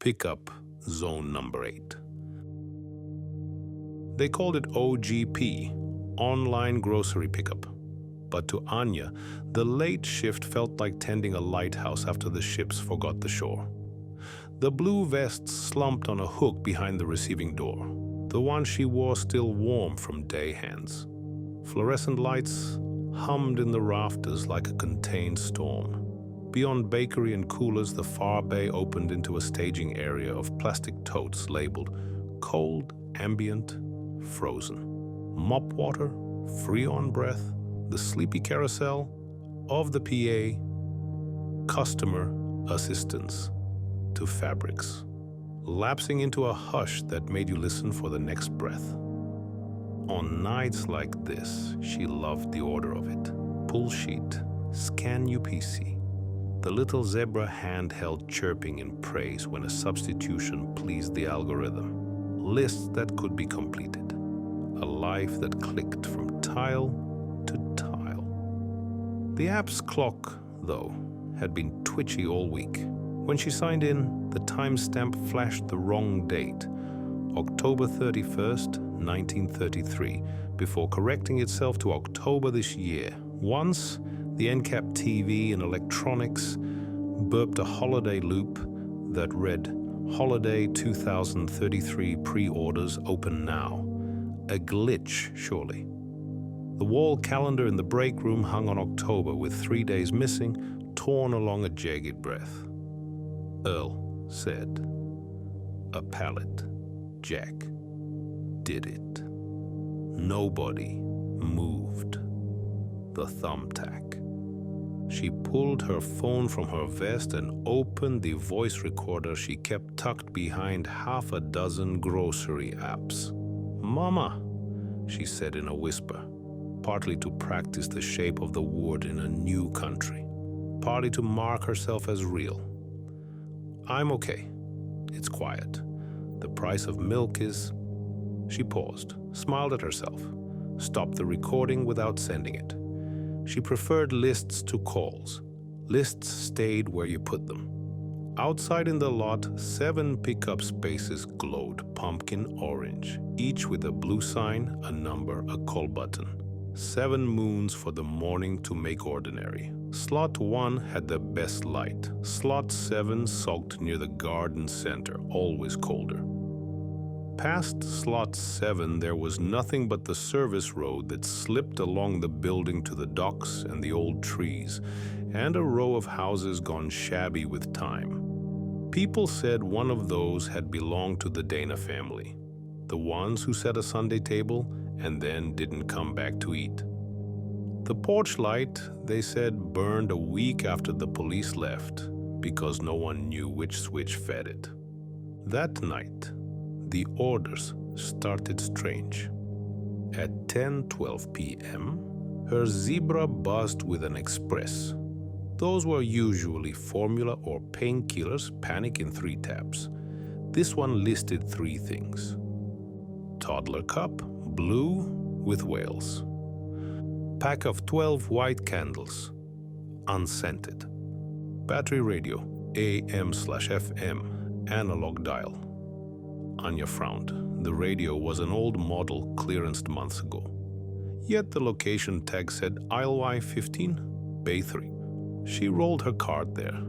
Pickup Zone Number 8. They called it OGP, Online Grocery Pickup. But to Anya, the late shift felt like tending a lighthouse after the ships forgot the shore. The blue vest slumped on a hook behind the receiving door, the one she wore still warm from day hands. Fluorescent lights hummed in the rafters like a contained storm. Beyond bakery and coolers, the far bay opened into a staging area of plastic totes labeled cold, ambient, frozen. Mop water, Freon breath, the sleepy carousel of the PA, customer assistance to fabrics, lapsing into a hush that made you listen for the next breath. On nights like this, she loved the order of it. Pull sheet, scan UPC. The little zebra handheld chirping in praise when a substitution pleased the algorithm. Lists that could be completed. A life that clicked from tile to tile. The app's clock, though, had been twitchy all week. When she signed in, the timestamp flashed the wrong date, October 31st, 1933, before correcting itself to October this year. Once, the NCAP TV and electronics burped a holiday loop that read, Holiday 2033 pre-orders open now. A glitch, surely. The wall calendar in the break room hung on October with 3 days missing, torn along a jagged breath. Earl said, a pallet. Jack did it. Nobody moved the thumbtack. She pulled her phone from her vest and opened the voice recorder she kept tucked behind half a dozen grocery apps. Mama, she said in a whisper, partly to practice the shape of the word in a new country, partly to mark herself as real. I'm okay. It's quiet. The price of milk is... She paused, smiled at herself, stopped the recording without sending it. She preferred lists to calls. Lists stayed where you put them. Outside in the lot, 7 pickup spaces glowed pumpkin orange, each with a blue sign, a number, a call button. 7 moons for the morning to make ordinary. Slot 1 had the best light. Slot 7 sulked near the garden center, always colder. Past slot 7, there was nothing but the service road that slipped along the building to the docks and the old trees, and a row of houses gone shabby with time. People said one of those had belonged to the Dana family, the ones who set a Sunday table and then didn't come back to eat. The porch light, they said, burned a week after the police left because no one knew which switch fed it. That night, the orders started strange. At 10:12 p.m., her Zebra buzzed with an express. Those were usually formula or painkillers, panic in 3 taps. This one listed 3 things. Toddler cup, blue with whales. Pack of 12 white candles, unscented. Battery radio, AM/FM, analog dial. Anya frowned. The radio was an old model clearanced months ago. Yet the location tag said aisle Y15, bay 3. She rolled her cart there.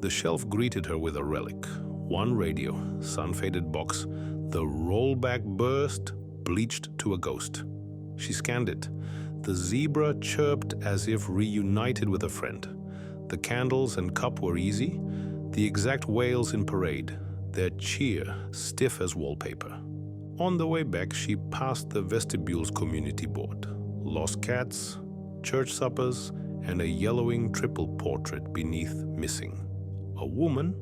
The shelf greeted her with a relic. 1 radio, sun-faded box. The rollback burst, bleached to a ghost. She scanned it. The Zebra chirped as if reunited with a friend. The candles and cup were easy, the exact whales in parade, their cheer stiff as wallpaper. On the way back, she passed the vestibule's community board. Lost cats, church suppers, and a yellowing triple portrait beneath missing. A woman,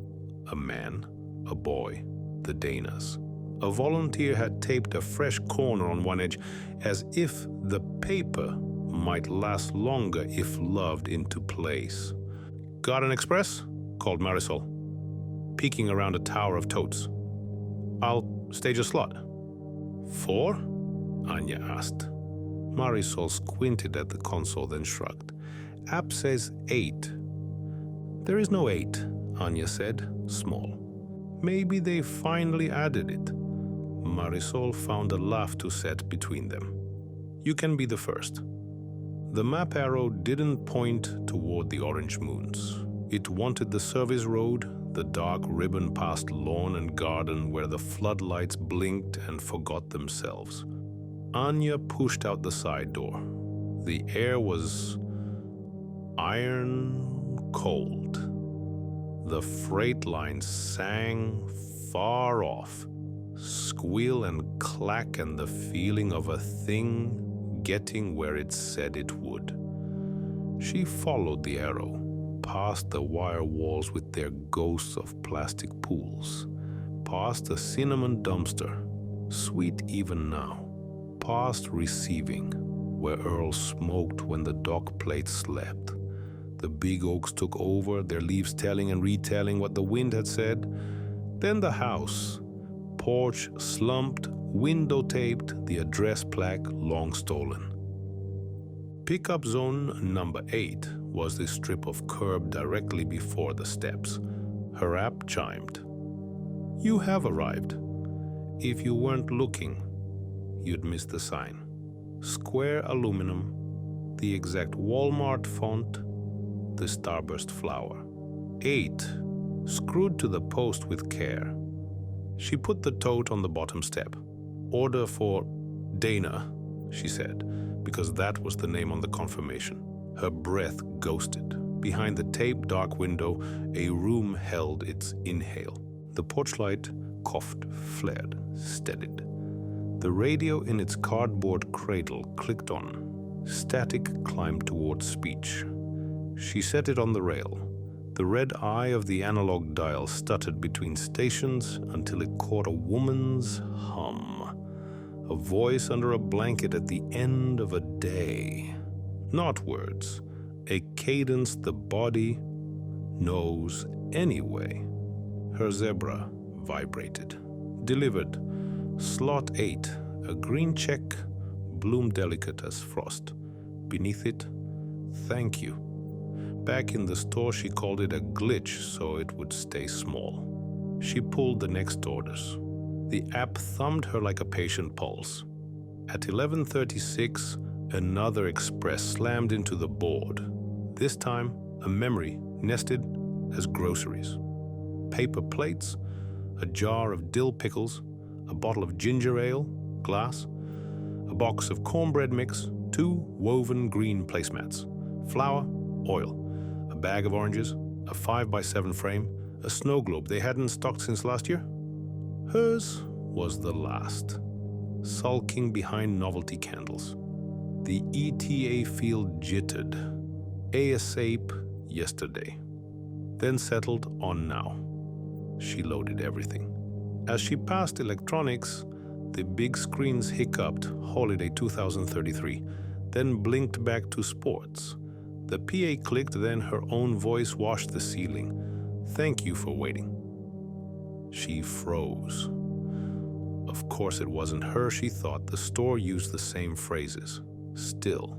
a man, a boy, the Danas. A volunteer had taped a fresh corner on one edge as if the paper might last longer if loved into place. Got an express? Called Marisol, peeking around a tower of totes. I'll stage a slot. 4? Anya asked. Marisol squinted at the console, then shrugged. App says 8. There is no 8, Anya said, small. Maybe they finally added it. Marisol found a laugh to set between them. You can be the first. The map arrow didn't point toward the orange moons. It wanted the service road, the dark ribbon past lawn and garden where the floodlights blinked and forgot themselves. Anya pushed out the side door. The air was iron cold. The freight line sang far off, squeal and clack, and the feeling of a thing getting where it said it would. She followed the arrow, past the wire walls with their ghosts of plastic pools, past a cinnamon dumpster, sweet even now, past receiving, where Earl smoked when the dock plates slept. The big oaks took over, their leaves telling and retelling what the wind had said. Then the house, porch slumped, window taped, the address plaque long stolen. Pickup zone number 8 was the strip of curb directly before the steps. Her app chimed. You have arrived. If you weren't looking, you'd miss the sign. Square aluminum, the exact Walmart font, the starburst flower. 8, screwed to the post with care. She put the tote on the bottom step. Order for Dana, she said, because that was the name on the confirmation. Her breath ghosted. Behind the taped dark window, a room held its inhale. The porch light coughed, flared, steadied. The radio in its cardboard cradle clicked on. Static climbed towards speech. She set it on the rail. The red eye of the analog dial stuttered between stations until it caught a woman's hum. A voice under a blanket at the end of a day. Not words, a cadence the body knows anyway. Her zebra vibrated. Delivered. Slot 8, a green check, bloom delicate as frost. Beneath it, thank you. Back in the store, she called it a glitch so it would stay small. She pulled the next orders. The app thumbed her like a patient pulse. At 11:36, another express slammed into the board. This time, a memory nested as groceries. Paper plates, a jar of dill pickles, a bottle of ginger ale, glass, a box of cornbread mix, 2 woven green placemats, flour, oil, a bag of oranges, a 5x7 frame, a snow globe they hadn't stocked since last year. Hers was the last, sulking behind novelty candles. The ETA field jittered, ASAP yesterday, then settled on now. She loaded everything. As she passed electronics, the big screens hiccuped Holiday 2033, then blinked back to sports. The PA clicked, then her own voice washed the ceiling. Thank you for waiting. She froze. Of course it wasn't her, she thought. The store used the same phrases. Still,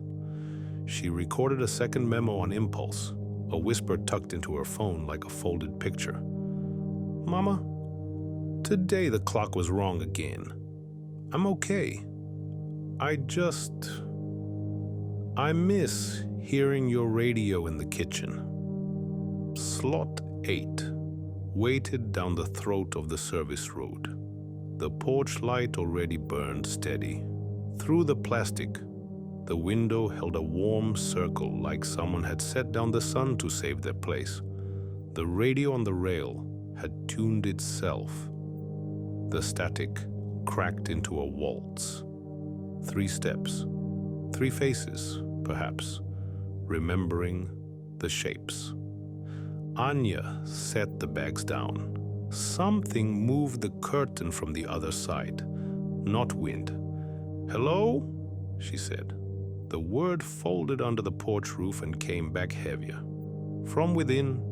she recorded a second memo on impulse, a whisper tucked into her phone like a folded picture. Mama, today the clock was wrong again. I'm okay. I miss hearing your radio in the kitchen. Slot 8 waited down the throat of the service road. The porch light already burned steady. Through the plastic, the window held a warm circle like someone had set down the sun to save their place. The radio on the rail had tuned itself. The static cracked into a waltz. 3 steps, 3 faces, perhaps, remembering the shapes. Anya set the bags down. Something moved the curtain from the other side, not wind. Hello? She said. The word folded under the porch roof and came back heavier. From within,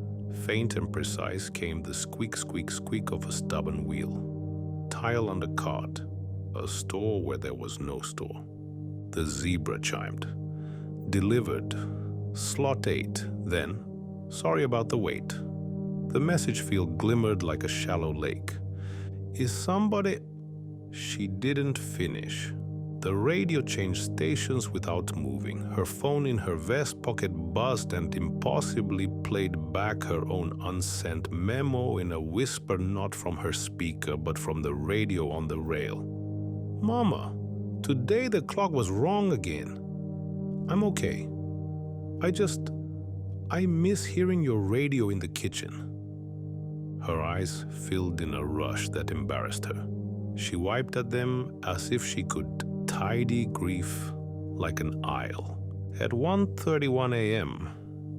faint and precise, came the squeak, squeak, squeak of a stubborn wheel. Tile under cart, a store where there was no store. The zebra chimed. Delivered. Slot 8, then, sorry about the wait. The message field glimmered like a shallow lake. Is somebody... She didn't finish. The radio changed stations without moving. Her phone in her vest pocket buzzed and impossibly played back her own unsent memo in a whisper, not from her speaker, but from the radio on the rail. Mama, today the clock was wrong again. I'm okay. I miss hearing your radio in the kitchen. Her eyes filled in a rush that embarrassed her. She wiped at them as if she could tidy grief like an aisle. At 1:31 a.m.,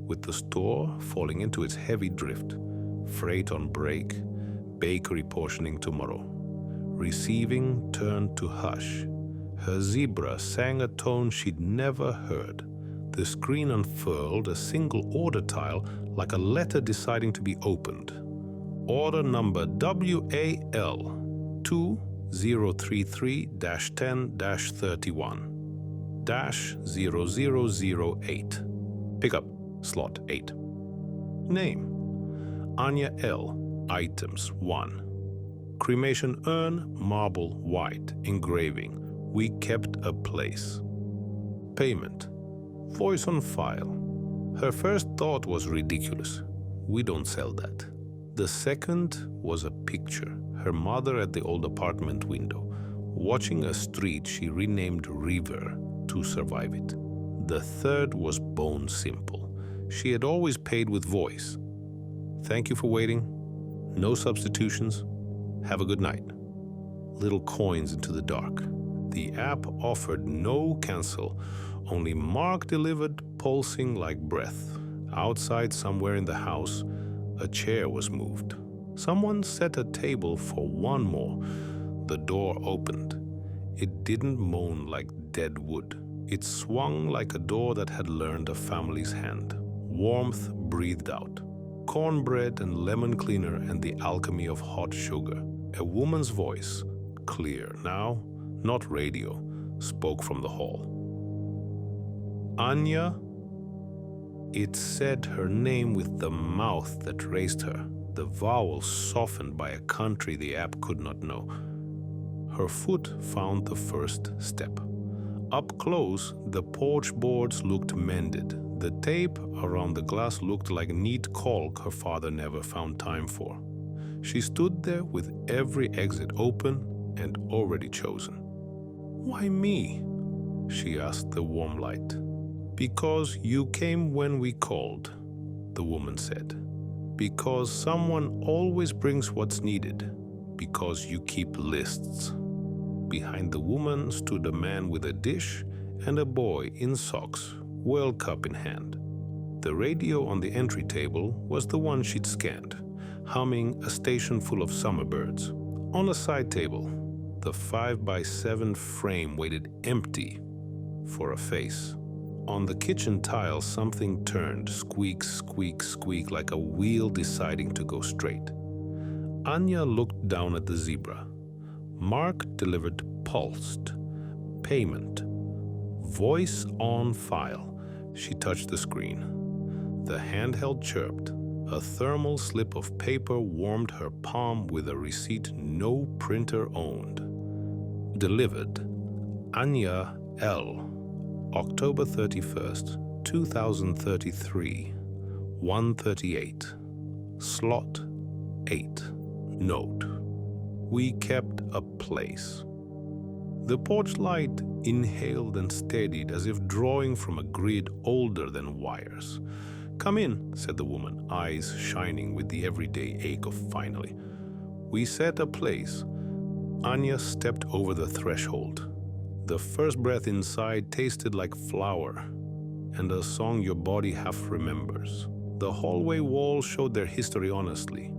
with the store falling into its heavy drift, freight on break, bakery portioning tomorrow, receiving turned to hush. Her zebra sang a tone she'd never heard. The screen unfurled, a single order tile like a letter deciding to be opened. Order number WAL 2033-10-31-0008. Pickup slot 8. Name Anya L. Items 1. Cremation urn, marble white, engraving. We kept a place. Payment. Voice on file. Her first thought was ridiculous. We don't sell that. The second was a picture. Her mother at the old apartment window, watching a street she renamed River to survive it. The third was bone simple. She had always paid with voice. Thank you for waiting. No substitutions. Have a good night. Little coins into the dark. The app offered no cancel, only mark delivered, pulsing like breath. Outside, somewhere in the house, a chair was moved. Someone set a table for one more. The door opened. It didn't moan like dead wood. It swung like a door that had learned a family's hand. Warmth breathed out. Cornbread and lemon cleaner and the alchemy of hot sugar. A woman's voice, clear now, not radio, spoke from the hall. Anya? It said her name with the mouth that raised her, the vowels softened by a country the app could not know. Her foot found the first step. Up close, the porch boards looked mended. The tape around the glass looked like neat caulk her father never found time for. She stood there with every exit open and already chosen. Why me? She asked the warm light. Because you came when we called, the woman said. Because someone always brings what's needed. Because you keep lists. Behind the woman stood a man with a dish and a boy in socks, World Cup in hand. The radio on the entry table was the one she'd scanned, humming a station full of summer birds. On a side table, the 5x7 frame waited empty for a face. On the kitchen tile, something turned, squeak, squeak, squeak, like a wheel deciding to go straight. Anya looked down at the zebra. Mark delivered pulsed. Payment. Voice on file. She touched the screen. The handheld chirped. A thermal slip of paper warmed her palm with a receipt no printer owned. Delivered. Anya L. October 31st, 2033, 1:38. Slot 8. Note. We kept a place. The porch light inhaled and steadied as if drawing from a grid older than wires. Come in, said the woman, eyes shining with the everyday ache of finally. We set a place. Anya stepped over the threshold. The first breath inside tasted like flour and a song your body half remembers. The hallway walls showed their history honestly.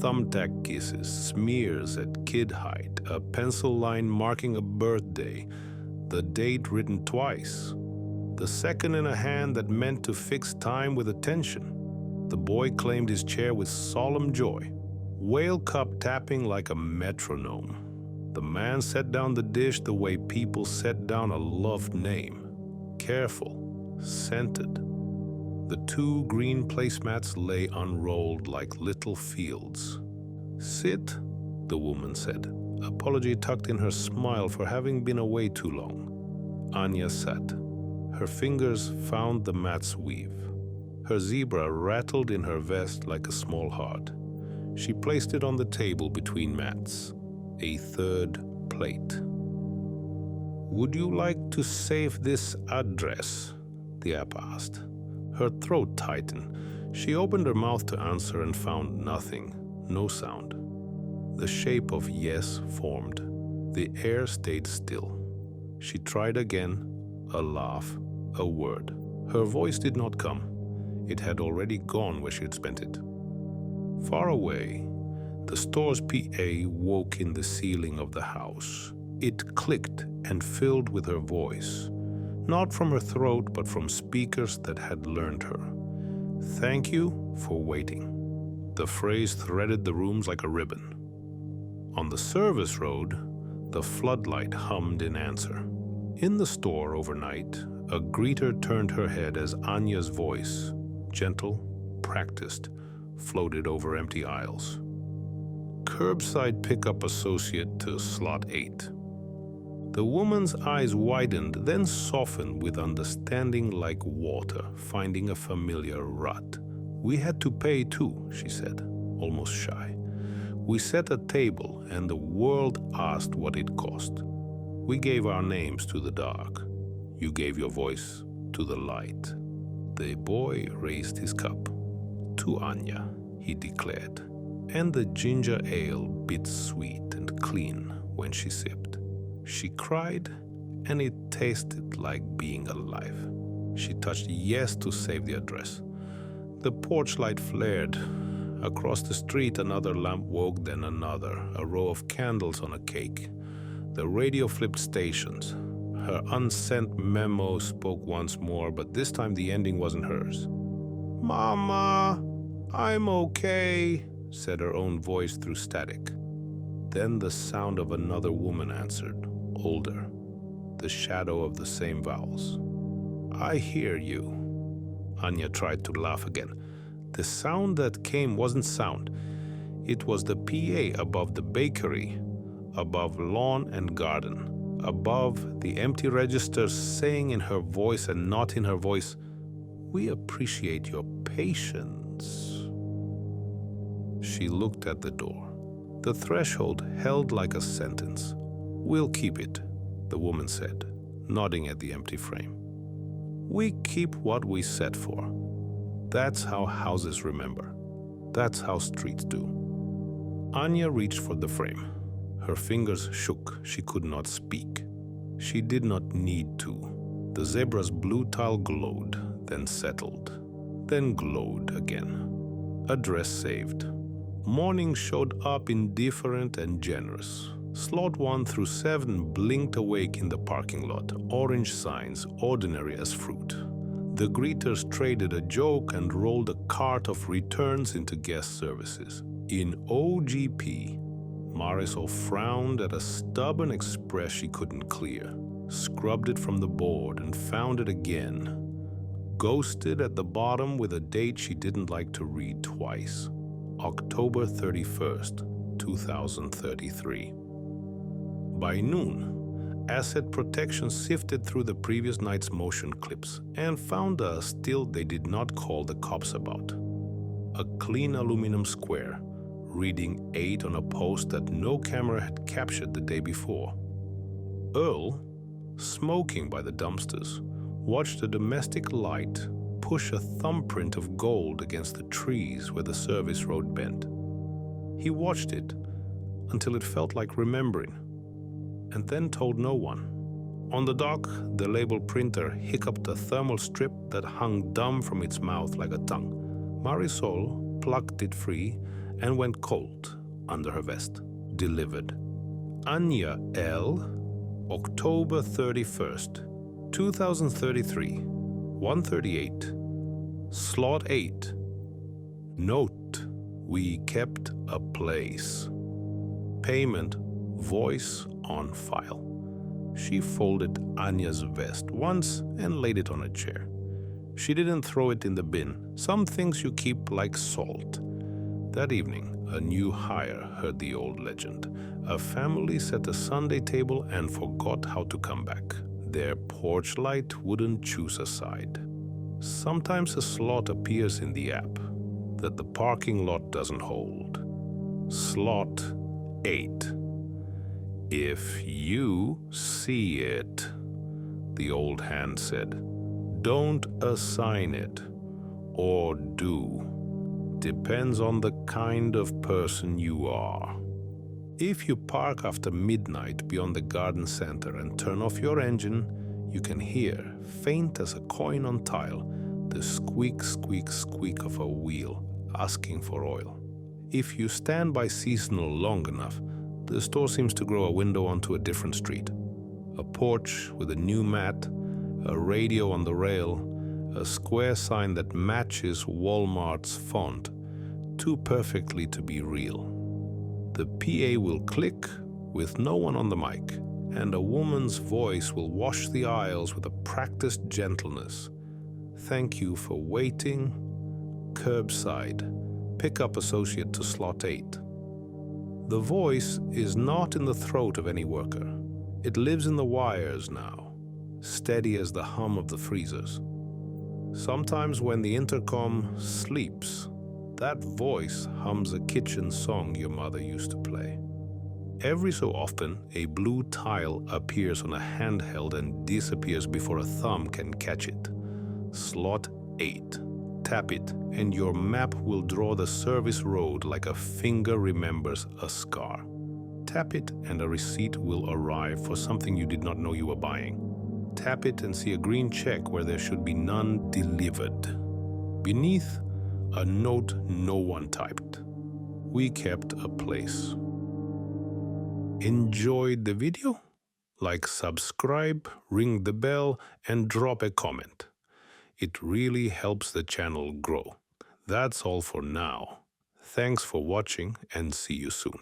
Thumbtack kisses, smears at kid height, a pencil line marking a birthday, the date written twice, the second in a hand that meant to fix time with attention. The boy claimed his chair with solemn joy, whale cup tapping like a metronome. The man set down the dish the way people set down a loved name. Careful, scented. The 2 green placemats lay unrolled like little fields. "Sit," the woman said, apology tucked in her smile for having been away too long. Anya sat. Her fingers found the mat's weave. Her zebra rattled in her vest like a small heart. She placed it on the table between mats, a 3rd plate. "Would you like to save this address?" the app asked. Her throat tightened. She opened her mouth to answer and found nothing, no sound. The shape of yes formed. The air stayed still. She tried again, a laugh, a word. Her voice did not come. It had already gone where she had spent it. Far away, the store's PA woke in the ceiling of the house. It clicked and filled with her voice, not from her throat but from speakers that had learned her. "Thank you for waiting." The phrase threaded the rooms like a ribbon. On the service road, the floodlight hummed in answer. In the store overnight, a greeter turned her head as Anya's voice, gentle, practiced, floated over empty aisles. "Curbside pickup associate to slot 8. The woman's eyes widened, then softened with understanding like water, finding a familiar rut. "We had to pay too," she said, almost shy. "We set a table and the world asked what it cost. We gave our names to the dark. You gave your voice to the light." The boy raised his cup. "To Anya," he declared, and the ginger ale bit sweet and clean when she sipped. She cried, and it tasted like being alive. She touched yes to save the address. The porch light flared. Across the street, another lamp woke, then another, a row of candles on a cake. The radio flipped stations. Her unsent memo spoke once more, but this time the ending wasn't hers. "Mama, I'm okay," said her own voice through static. Then the sound of another woman answered, older, the shadow of the same vowels. "I hear you." Anya tried to laugh again. The sound that came wasn't sound. It was the PA above the bakery, above lawn and garden, above the empty registers saying in her voice and not in her voice, "We appreciate your patience." She looked at the door. The threshold held like a sentence. "We'll keep it," the woman said, nodding at the empty frame. "We keep what we set for. That's how houses remember. That's how streets do." Anya reached for the frame. Her fingers shook. She could not speak. She did not need to. The zebra's blue tile glowed, then settled, then glowed again. Address saved. Morning showed up indifferent and generous. Slot 1 through 7 blinked awake in the parking lot, orange signs, ordinary as fruit. The greeters traded a joke and rolled a cart of returns into guest services. In OGP, Marisol frowned at a stubborn express she couldn't clear, scrubbed it from the board and found it again, ghosted at the bottom with a date she didn't like to read twice. October 31st, 2033. By noon, Asset Protection sifted through the previous night's motion clips and found a still they did not call the cops about. A clean aluminum square, reading 8 on a post that no camera had captured the day before. Earl, smoking by the dumpsters, watched a domestic light push a thumbprint of gold against the trees where the service road bent. He watched it until it felt like remembering, and then told no one. On the dock, the label printer hiccuped a thermal strip that hung dumb from its mouth like a tongue. Marisol plucked it free and went cold under her vest. Delivered. Anya L., October 31st, 2033, 1:38, Slot 8. Note, we kept a place. Payment, voice on file. She folded Anya's vest once and laid it on a chair. She didn't throw it in the bin. Some things you keep like salt. That evening, a new hire heard the old legend. A family set a Sunday table and forgot how to come back. Their porch light wouldn't choose a side. Sometimes a slot appears in the app that the parking lot doesn't hold. Slot 8. If you see it, the old hand said, don't assign it, or do. Depends on the kind of person you are. If you park after midnight beyond the garden center and turn off your engine, you can hear, faint as a coin on tile, the squeak, squeak, squeak of a wheel asking for oil. If you stand by seasonal long enough, the store seems to grow a window onto a different street. A porch with a new mat, a radio on the rail, a square sign that matches Walmart's font, too perfectly to be real. The PA will click with no one on the mic, and a woman's voice will wash the aisles with a practiced gentleness. Thank you for waiting. Curbside. Pickup associate to slot 8. The voice is not in the throat of any worker. It lives in the wires now, steady as the hum of the freezers. Sometimes when the intercom sleeps, that voice hums a kitchen song your mother used to play. Every so often, a blue tile appears on a handheld and disappears before a thumb can catch it. Slot 8. Tap it, and your map will draw the service road like a finger remembers a scar. Tap it, and a receipt will arrive for something you did not know you were buying. Tap it and see a green check where there should be none delivered. Beneath, a note no one typed. We kept a place. Enjoyed the video? Like, subscribe, ring the bell, and drop a comment. It really helps the channel grow. That's all for now. Thanks for watching and see you soon.